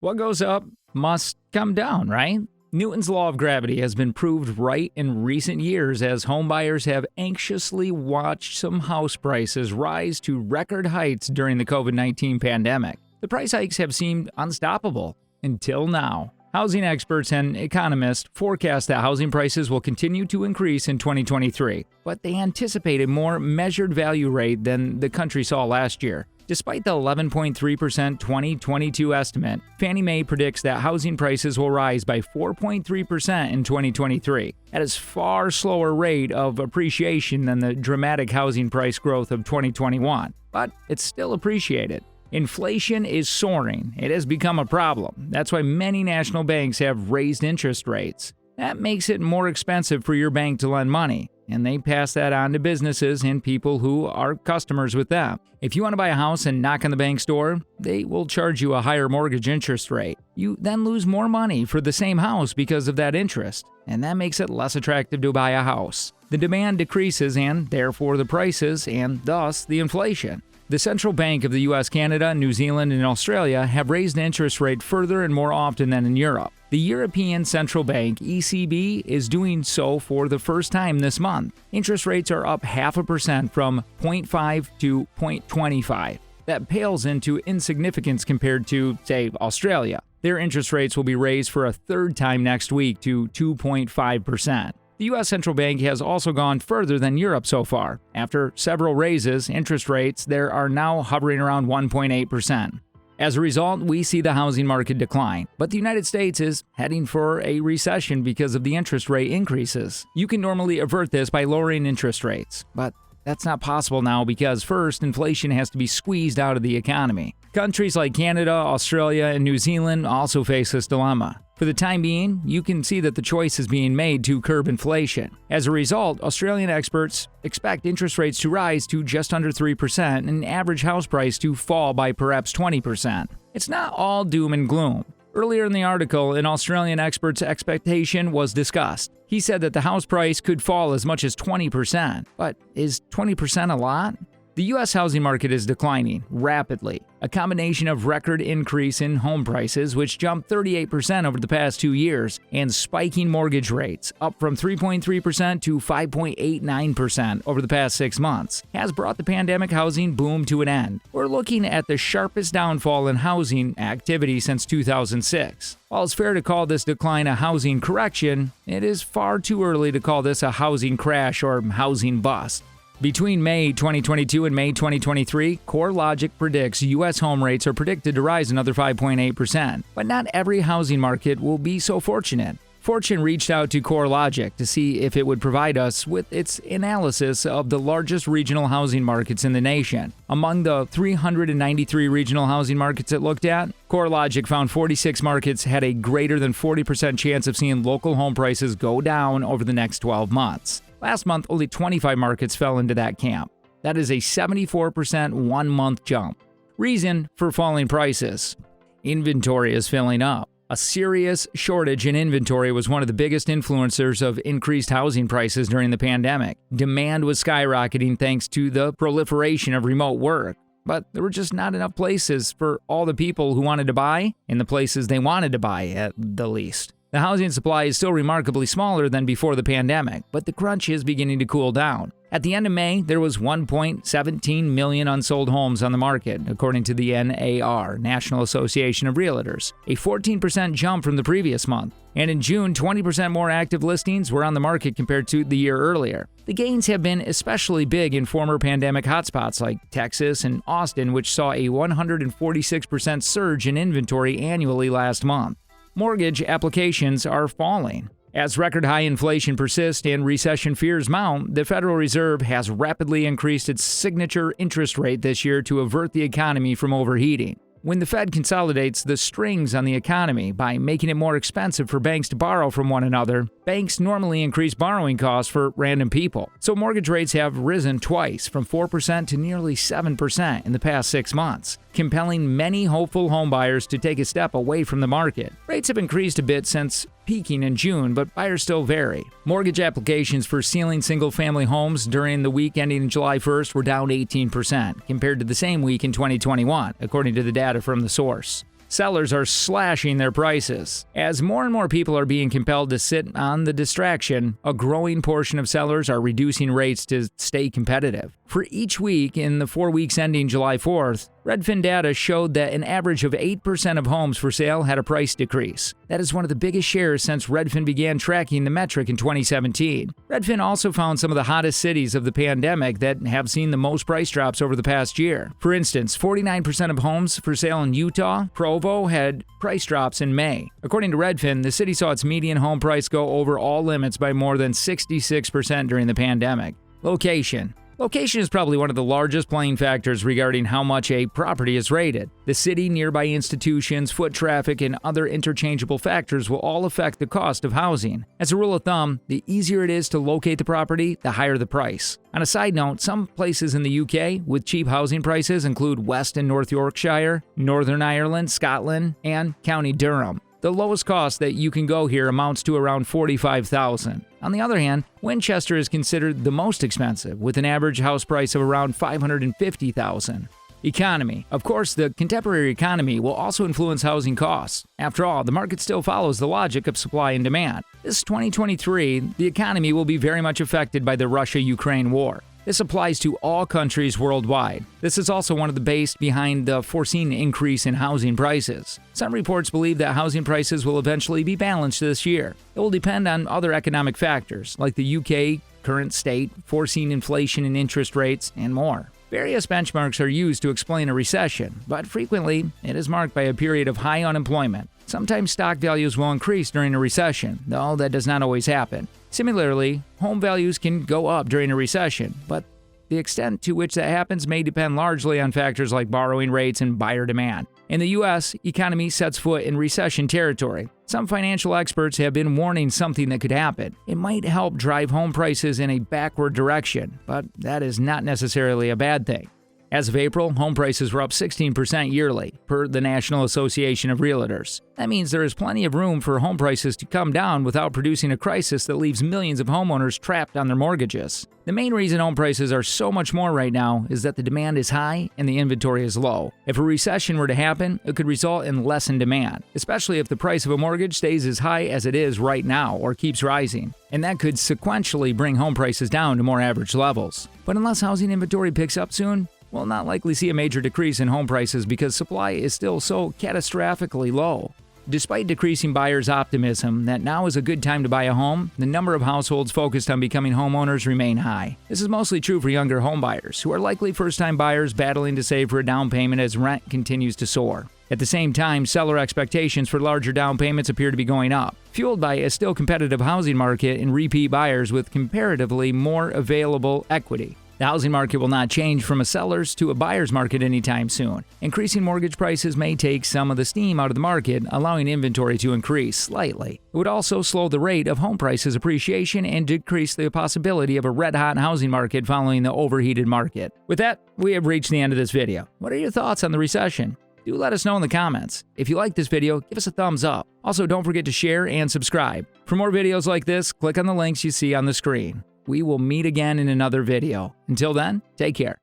What goes up must come down, right? Newton's law of gravity has been proved right in recent years as homebuyers have anxiously watched some house prices rise to record heights during the COVID-19 pandemic. The price hikes have seemed unstoppable until now. Housing experts and economists forecast that housing prices will continue to increase in 2023, but they anticipate a more measured value rate than the country saw last year. Despite the 11.3% 2022 estimate, Fannie Mae predicts that housing prices will rise by 4.3% in 2023. That is far slower rate of appreciation than the dramatic housing price growth of 2021, but it's still appreciated. Inflation is soaring. It has become a problem. That's why many national banks have raised interest rates. That makes it more expensive for your bank to lend money, and they pass that on to businesses and people who are customers with them. If you want to buy a house and knock on the bank's door, they will charge you a higher mortgage interest rate. You then lose more money for the same house because of that interest, and that makes it less attractive to buy a house. The demand decreases and therefore the prices and thus the inflation. The Central Bank of the US, Canada, New Zealand, and Australia have raised the interest rate further and more often than in Europe. The European Central Bank, ECB, is doing so for the first time this month. Interest rates are up 0.5% from 0.5 to 0.25. That pales into insignificance compared to, say, Australia. Their interest rates will be raised for a third time next week to 2.5%. The U.S. Central Bank has also gone further than Europe so far. After several raises, interest rates there are now hovering around 1.8%. As a result, we see the housing market decline. But the United States is heading for a recession because of the interest rate increases. You can normally avert this by lowering interest rates, but that's not possible now because first, inflation has to be squeezed out of the economy. Countries like Canada, Australia, and New Zealand also face this dilemma. For the time being, you can see that the choice is being made to curb inflation. As a result, Australian experts expect interest rates to rise to just under 3% and average house price to fall by perhaps 20%. It's not all doom and gloom. Earlier in the article, an Australian expert's expectation was discussed. He said that the house price could fall as much as 20%. But is 20% a lot? The U.S. housing market is declining rapidly, a combination of record increase in home prices, which jumped 38% over the past 2 years, and spiking mortgage rates, up from 3.3% to 5.89% over the past 6 months, has brought the pandemic housing boom to an end. We're looking at the sharpest downfall in housing activity since 2006. While it's fair to call this decline a housing correction, it is far too early to call this a housing crash or housing bust. Between May 2022 and May 2023, CoreLogic predicts U.S. home rates are predicted to rise another 5.8%. But not every housing market will be so fortunate. Fortune reached out to CoreLogic to see if it would provide us with its analysis of the largest regional housing markets in the nation. Among the 393 regional housing markets it looked at, CoreLogic found 46 markets had a greater than 40% chance of seeing local home prices go down over the next 12 months. Last month, only 25 markets fell into that camp. That is a 74% one-month jump. Reason for falling prices: inventory is filling up. A serious shortage in inventory was one of the biggest influencers of increased housing prices during the pandemic. Demand was skyrocketing thanks to the proliferation of remote work. But there were just not enough places for all the people who wanted to buy in the places they wanted to buy, at the least. The housing supply is still remarkably smaller than before the pandemic, but the crunch is beginning to cool down. At the end of May, there was 1.17 million unsold homes on the market, according to the NAR, National Association of Realtors, a 14% jump from the previous month. And in June, 20% more active listings were on the market compared to the year earlier. The gains have been especially big in former pandemic hotspots like Texas and Austin, which saw a 146% surge in inventory annually last month. Mortgage applications are falling. As record high inflation persists and recession fears mount, the Federal Reserve has rapidly increased its signature interest rate this year to avert the economy from overheating. When the Fed consolidates the strings on the economy by making it more expensive for banks to borrow from one another, banks normally increase borrowing costs for random people. So mortgage rates have risen twice, from 4% to nearly 7% in the past 6 months, compelling many hopeful homebuyers to take a step away from the market. Rates have increased a bit since peaking in June, but buyers still vary. Mortgage applications for ceiling single-family homes during the week ending July 1st were down 18% compared to the same week in 2021, according to the data from the source. sellers are slashing their prices. As more and more people are being compelled to sit on the distraction, a growing portion of sellers are reducing rates to stay competitive. For each week in the 4 weeks ending July 4th, Redfin data showed that an average of 8% of homes for sale had a price decrease. That is one of the biggest shares since Redfin began tracking the metric in 2017. Redfin also found some of the hottest cities of the pandemic that have seen the most price drops over the past year. For instance, 49% of homes for sale in Utah, Provo, had price drops in May. According to Redfin, the city saw its median home price go over all limits by more than 66% during the pandemic. Location. Location is probably one of the largest playing factors regarding how much a property is rated. The city, nearby institutions, foot traffic, and other interchangeable factors will all affect the cost of housing. As a rule of thumb, the easier it is to locate the property, the higher the price. On a side note, some places in the UK with cheap housing prices include West and North Yorkshire, Northern Ireland, Scotland, and County Durham. The lowest cost that you can go here amounts to around $45,000. On the other hand, Winchester is considered the most expensive, with an average house price of around $550,000. Economy. Of course, the contemporary economy will also influence housing costs. After all, the market still follows the logic of supply and demand. This 2023, the economy will be very much affected by the Russia-Ukraine war. This applies to all countries worldwide. This is also one of the base behind the foreseen increase in housing prices. Some reports believe that housing prices will eventually be balanced this year. It will depend on other economic factors, like the UK, current state, foreseen inflation and interest rates, and more. Various benchmarks are used to explain a recession, but frequently it is marked by a period of high unemployment. Sometimes stock values will increase during a recession, though that does not always happen. Similarly, home values can go up during a recession, but the extent to which that happens may depend largely on factors like borrowing rates and buyer demand. In the U.S., economy sets foot in recession territory. Some financial experts have been warning something that could happen. It might help drive home prices in a backward direction, but that is not necessarily a bad thing. As of April, home prices were up 16% yearly, per the National Association of Realtors. That means there is plenty of room for home prices to come down without producing a crisis that leaves millions of homeowners trapped on their mortgages. The main reason home prices are so much more right now is that the demand is high and the inventory is low. If a recession were to happen, it could result in lessened demand, especially if the price of a mortgage stays as high as it is right now or keeps rising. And that could sequentially bring home prices down to more average levels. But unless housing inventory picks up soon, we'll not likely see a major decrease in home prices because supply is still so catastrophically low. Despite decreasing buyers' optimism that now is a good time to buy a home, the number of households focused on becoming homeowners remain high. This is mostly true for younger home buyers, who are likely first-time buyers battling to save for a down payment as rent continues to soar. At the same time, seller expectations for larger down payments appear to be going up, fueled by a still competitive housing market and repeat buyers with comparatively more available equity. The housing market will not change from a seller's to a buyer's market anytime soon. Increasing mortgage prices may take some of the steam out of the market, allowing inventory to increase slightly. It would also slow the rate of home prices appreciation and decrease the possibility of a red-hot housing market following the overheated market. With that, we have reached the end of this video. What are your thoughts on the recession? Do let us know in the comments. If you like this video, give us a thumbs up. Also, don't forget to share and subscribe. For more videos like this, click on the links you see on the screen. We will meet again in another video. Until then, take care.